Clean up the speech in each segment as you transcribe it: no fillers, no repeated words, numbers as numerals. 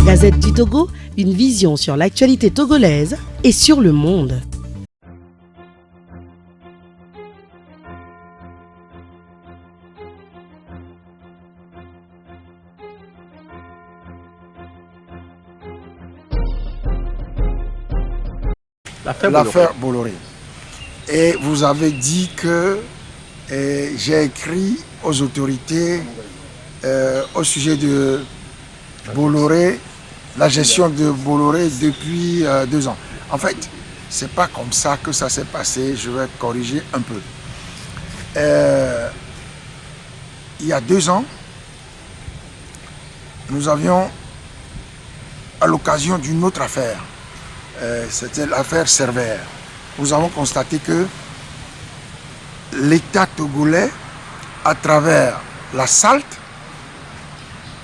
Gazette du Togo, une vision sur l'actualité togolaise et sur le monde. L'affaire Bolloré. Et vous avez dit que j'ai écrit aux autorités au sujet de Bolloré, la gestion de Bolloré depuis 2 ans. En fait, c'est pas comme ça que ça s'est passé. Je vais corriger un peu. Il y a 2 ans, nous avions, à l'occasion d'une autre affaire, c'était l'affaire Servère, nous avons constaté que l'État togolais, à travers la SALT,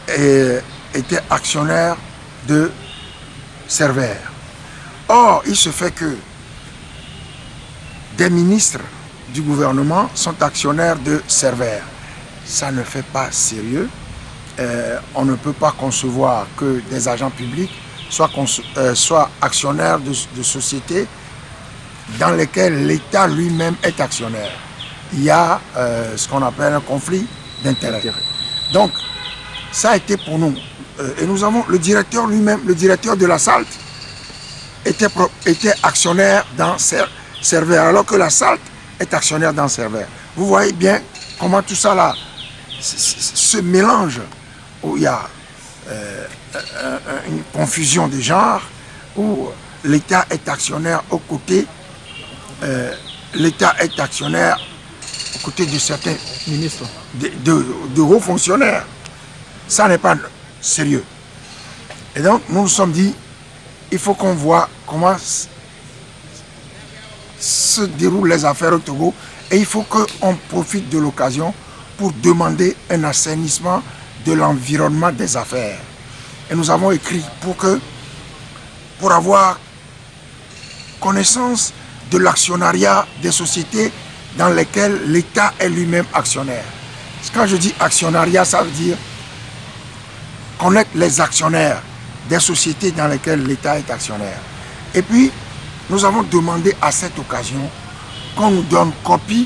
était actionnaire de Servère. Or, il se fait que des ministres du gouvernement sont actionnaires de Servère. Ça ne fait pas sérieux. On ne peut pas concevoir que des agents publics soient actionnaires de sociétés dans lesquelles l'État lui-même est actionnaire. Il y a ce qu'on appelle un conflit d'intérêts. Donc, ça a été pour nous. Et nous avons le directeur lui-même, le directeur de la SALT, était actionnaire dans Servère, alors que la SALT est actionnaire dans Servère. Vous voyez bien comment tout ça là se mélange, où il y a une confusion des genres, où l'État est actionnaire aux côtés, l'État est actionnaire aux côtés de certains ministres, de hauts fonctionnaires. Ça n'est pas sérieux. Et donc, nous nous sommes dit, il faut qu'on voit comment se déroulent les affaires au Togo, et il faut qu'on profite de l'occasion pour demander un assainissement de l'environnement des affaires. Et nous avons écrit pour avoir connaissance de l'actionnariat des sociétés dans lesquelles l'État est lui-même actionnaire. Quand je dis actionnariat, ça veut dire connaître les actionnaires des sociétés dans lesquelles l'État est actionnaire. Et puis, nous avons demandé à cette occasion qu'on nous donne copie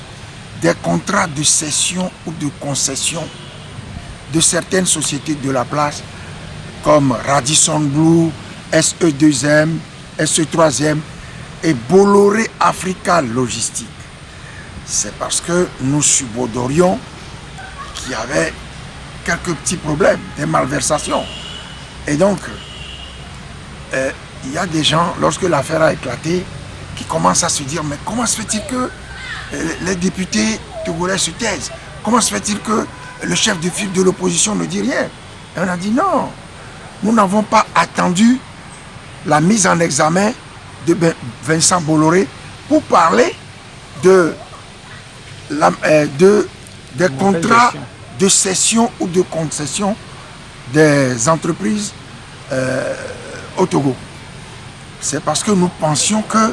des contrats de cession ou de concession de certaines sociétés de la place, comme Radisson Blu, SE2M, SE3M et Bolloré Africa Logistique. C'est parce que nous subodorions qu'il y avait quelques petits problèmes, des malversations. Et donc, il y a des gens, lorsque l'affaire a éclaté, qui commencent à se dire, mais comment se fait-il que les députés togolais se taisent? Comment se fait-il que le chef de file de l'opposition ne dit rien? Et on a dit non, nous n'avons pas attendu la mise en examen de Vincent Bolloré pour parler des contrats de cession ou de concession des entreprises au Togo. C'est parce que nous pensions que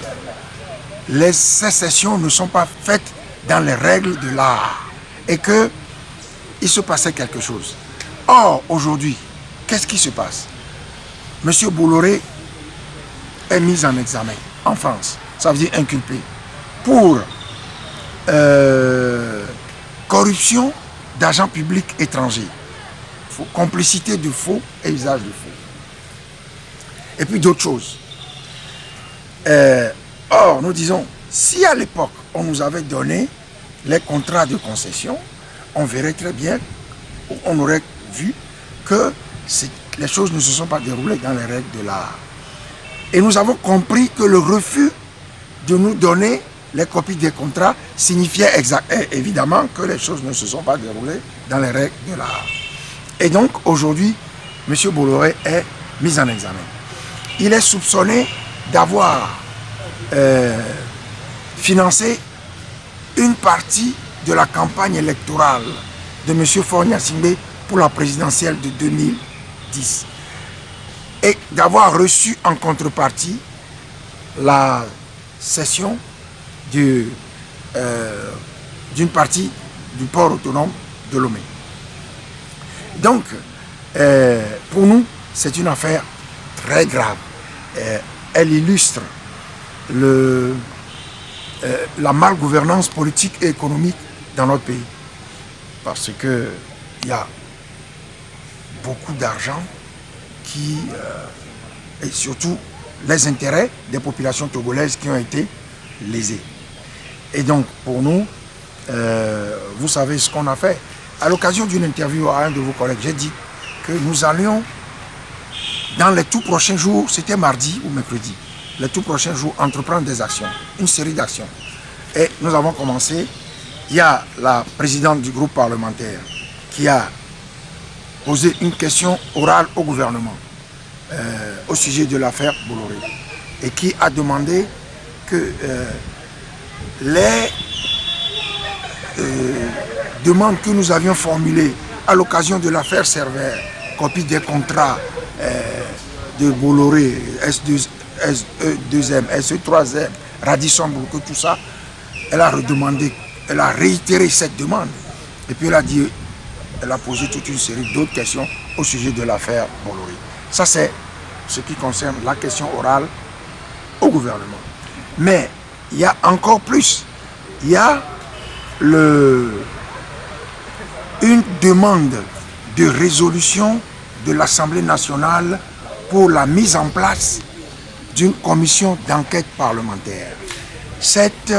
ces cessions ne sont pas faites dans les règles de l'art et qu'il se passait quelque chose. Or, aujourd'hui, qu'est-ce qui se passe? Monsieur Bolloré est mis en examen en France, ça veut dire inculpé, pour corruption d'agents publics étrangers, complicité de faux et usage de faux. Et puis d'autres choses. Or, nous disons, si à l'époque, on nous avait donné les contrats de concession, on verrait très bien, on aurait vu que les choses ne se sont pas déroulées dans les règles de l'art. Et nous avons compris que le refus de nous donner les copies des contrats signifiait évidemment que les choses ne se sont pas déroulées dans les règles de l'art. Et donc, aujourd'hui, M. Bolloré est mis en examen. Il est soupçonné d'avoir financé une partie de la campagne électorale de M. Faure Gnassingbé pour la présidentielle de 2010 et d'avoir reçu en contrepartie la cession d'une partie du port autonome de Lomé. Donc, pour nous, c'est une affaire très grave. Elle illustre la malgouvernance politique et économique dans notre pays. Parce qu'il y a beaucoup d'argent et surtout les intérêts des populations togolaises qui ont été lésés. Et donc pour nous, vous savez ce qu'on a fait. À l'occasion d'une interview à un de vos collègues, j'ai dit que nous allions, dans les tout prochains jours, c'était mardi ou mercredi, les tout prochains jours, entreprendre des actions, une série d'actions. Et nous avons commencé. Il y a la présidente du groupe parlementaire qui a posé une question orale au gouvernement au sujet de l'affaire Bolloré et qui a demandé que les demandes que nous avions formulées à l'occasion de l'affaire Servère, copie des contrats de Bolloré, SE2M, SE3M, Radisson Blu, que tout ça, elle a redemandé, elle a réitéré cette demande. Et puis elle a posé toute une série d'autres questions au sujet de l'affaire Bolloré. Ça, c'est ce qui concerne la question orale au gouvernement. Mais il y a encore plus. Il y a une demande de résolution de l'Assemblée nationale pour la mise en place d'une commission d'enquête parlementaire. Cette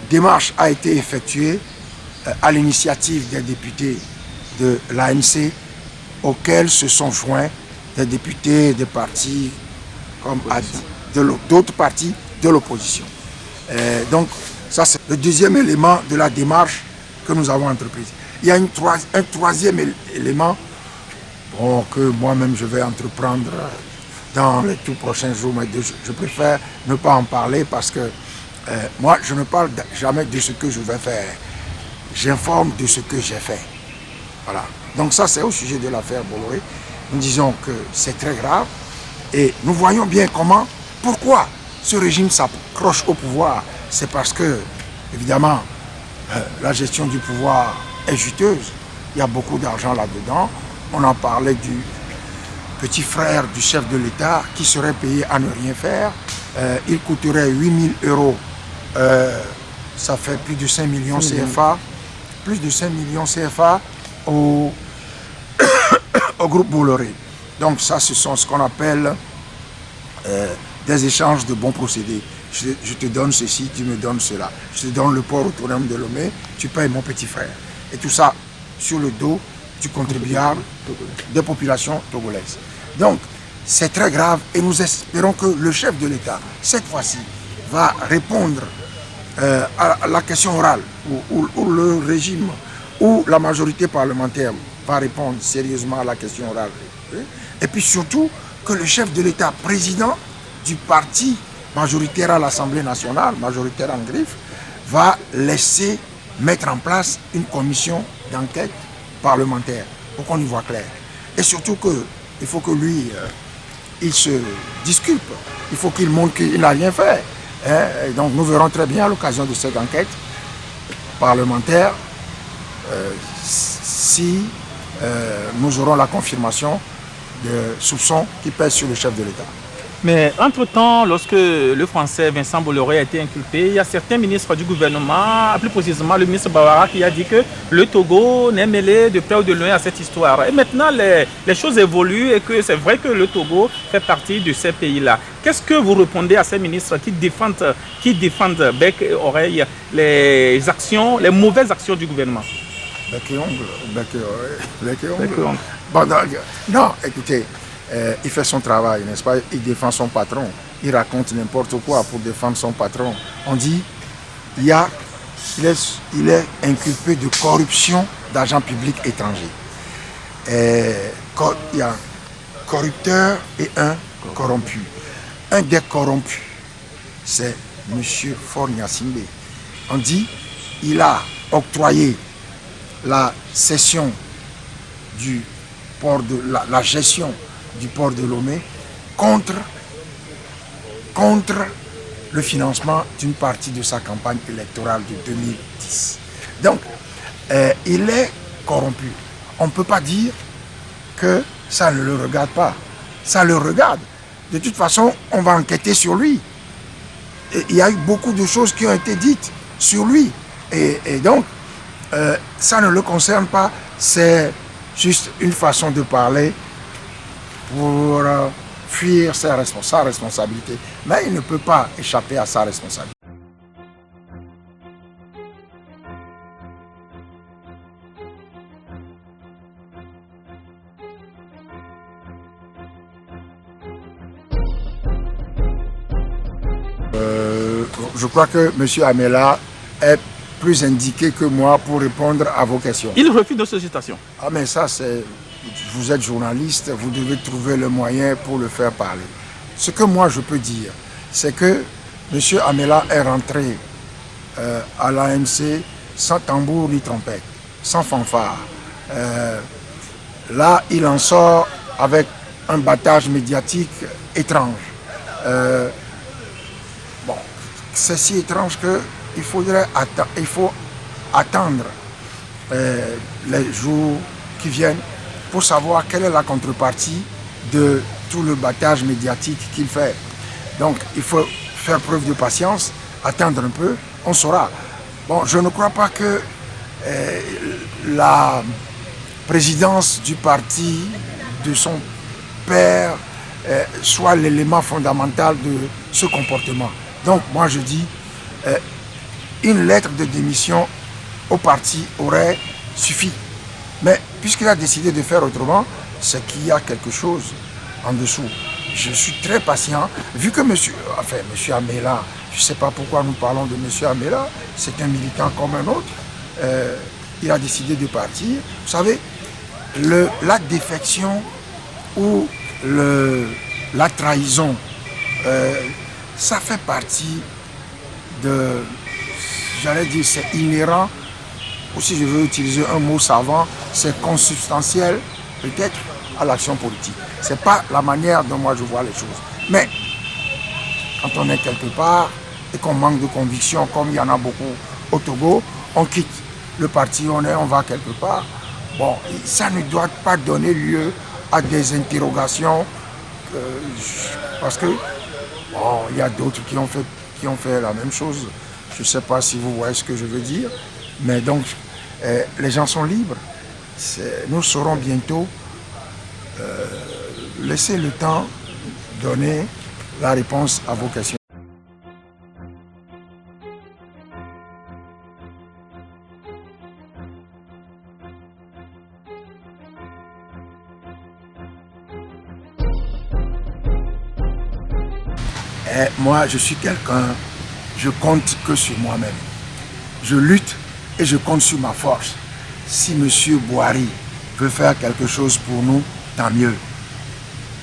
démarche a été effectuée à l'initiative des députés de l'ANC auxquels se sont joints des députés des partis comme d'autres partis de l'opposition. Donc ça c'est le deuxième élément de la démarche que nous avons entreprise. Il y a un troisième élément que moi-même je vais entreprendre dans les tout prochains jours, mais je préfère ne pas en parler parce que moi je ne parle jamais de ce que je vais faire. J'informe de ce que j'ai fait. Voilà. Donc ça c'est au sujet de l'affaire Bolloré. Nous disons que c'est très grave et nous voyons bien pourquoi ce régime s'accroche au pouvoir. C'est parce que, évidemment, la gestion du pouvoir est juteuse. Il y a beaucoup d'argent là-dedans. On en parlait du petit frère du chef de l'État qui serait payé à ne rien faire. Il coûterait 8 000 €. Ça fait plus de 5 millions CFA. Plus de 5 millions CFA au groupe Bolloré. Donc ça, ce sont ce qu'on appelle des échanges de bons procédés. Je te donne ceci, tu me donnes cela. Je te donne le port autonome de Lomé, tu payes mon petit frère. Et tout ça sur le dos du contribuable des populations togolaises. Donc, c'est très grave et nous espérons que le chef de l'État, cette fois-ci, va répondre à la question orale, ou le régime, ou la majorité parlementaire va répondre sérieusement à la question orale. Et puis surtout, que le chef de l'État, président du parti majoritaire à l'Assemblée nationale, majoritaire en griffe, va laisser mettre en place une commission d'enquête parlementaire pour qu'on y voit clair. Et surtout qu'il faut que lui, il se disculpe. Il faut qu'il montre qu'il n'a rien fait. Et donc nous verrons très bien à l'occasion de cette enquête parlementaire si nous aurons la confirmation des soupçons qui pèsent sur le chef de l'État. Mais entre-temps, lorsque le Français Vincent Bolloré a été inculpé, il y a certains ministres du gouvernement, plus précisément le ministre Bawara, qui a dit que le Togo n'est mêlé de près ou de loin à cette histoire. Et maintenant, les choses évoluent et que c'est vrai que le Togo fait partie de ces pays-là. Qu'est-ce que vous répondez à ces ministres qui défendent bec et oreille les mauvaises actions du gouvernement? Bec et ongle. Bon, non, écoutez, il fait son travail, n'est-ce pas? Il défend son patron. Il raconte n'importe quoi pour défendre son patron. On dit, il est inculpé de corruption d'agents publics étrangers. Il y a un corrupteur et un corrompu. Un des corrompus, c'est M. Faure Gnassingbé. On dit, il a octroyé la cession du port de la gestion du port de Lomé contre le financement d'une partie de sa campagne électorale de 2010. Donc, il est corrompu. On ne peut pas dire que ça ne le regarde pas. ça le regarde. De toute façon, on va enquêter sur lui. Et il y a eu beaucoup de choses qui ont été dites sur lui. Et donc, ça ne le concerne pas. C'est juste une façon de parler pour fuir sa responsabilité. Mais il ne peut pas échapper à sa responsabilité. Je crois que M. Amela est plus indiqué que moi pour répondre à vos questions. Il refuse de sollicitation. Ah mais ça c'est... Vous êtes journaliste, vous devez trouver le moyen pour le faire parler. Ce que moi je peux dire, c'est que M. Amela est rentré à l'ANC sans tambour ni trompette, sans fanfare. Là, il en sort avec un battage médiatique étrange. C'est si étrange qu'il faut attendre les jours qui viennent pour savoir quelle est la contrepartie de tout le battage médiatique qu'il fait. Donc il faut faire preuve de patience, attendre un peu, on saura. Bon, je ne crois pas que la présidence du parti de son père soit l'élément fondamental de ce comportement. Donc moi je dis, une lettre de démission au parti aurait suffi. Mais puisqu'il a décidé de faire autrement, c'est qu'il y a quelque chose en dessous. Je suis très patient, vu que monsieur Amela, je ne sais pas pourquoi nous parlons de monsieur Amela, c'est un militant comme un autre, il a décidé de partir. Vous savez, la défection ou la trahison, ça fait partie de, j'allais dire, c'est inhérent, ou si je veux utiliser un mot savant, c'est consubstantiel peut-être à l'action politique. Ce n'est pas la manière dont moi je vois les choses. Mais quand on est quelque part et qu'on manque de conviction, comme il y en a beaucoup au Togo, on quitte le parti où on est, on va quelque part. Bon, ça ne doit pas donner lieu à des interrogations parce que bon, il y a d'autres qui ont fait la même chose. Je ne sais pas si vous voyez ce que je veux dire, mais donc les gens sont libres. Nous saurons bientôt. Laissez le temps donner la réponse à vos questions. Moi, je suis quelqu'un, je compte que sur moi-même. Je lutte et je compte sur ma force. Si M. Boari veut faire quelque chose pour nous, tant mieux.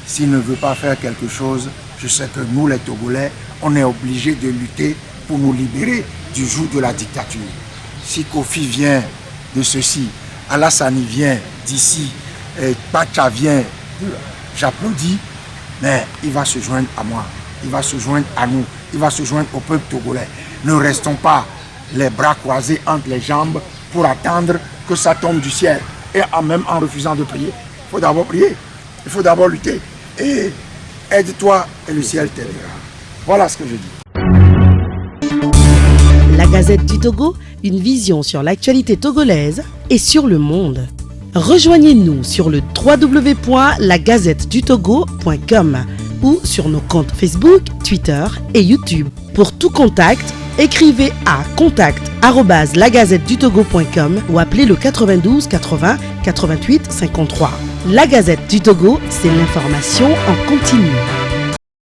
S'il ne veut pas faire quelque chose, je sais que nous, les Togolais, on est obligés de lutter pour nous libérer du joug de la dictature. Si Kofi vient de ceci, Alassane vient d'ici, Pacha vient, j'applaudis, mais il va se joindre à moi, il va se joindre à nous, il va se joindre au peuple togolais. Ne restons pas les bras croisés entre les jambes pour attendre que ça tombe du ciel. Et même en refusant de prier, il faut d'abord prier, il faut d'abord lutter. Et aide-toi et le ciel t'aidera. Voilà ce que je dis. La Gazette du Togo, une vision sur l'actualité togolaise et sur le monde. Rejoignez-nous sur le www.lagazettedutogo.com ou sur nos comptes Facebook, Twitter et YouTube. Pour tout contact, écrivez à contact@lagazettedutogo.com ou appelez le 92 80 88 53. La Gazette du Togo, c'est l'information en continu.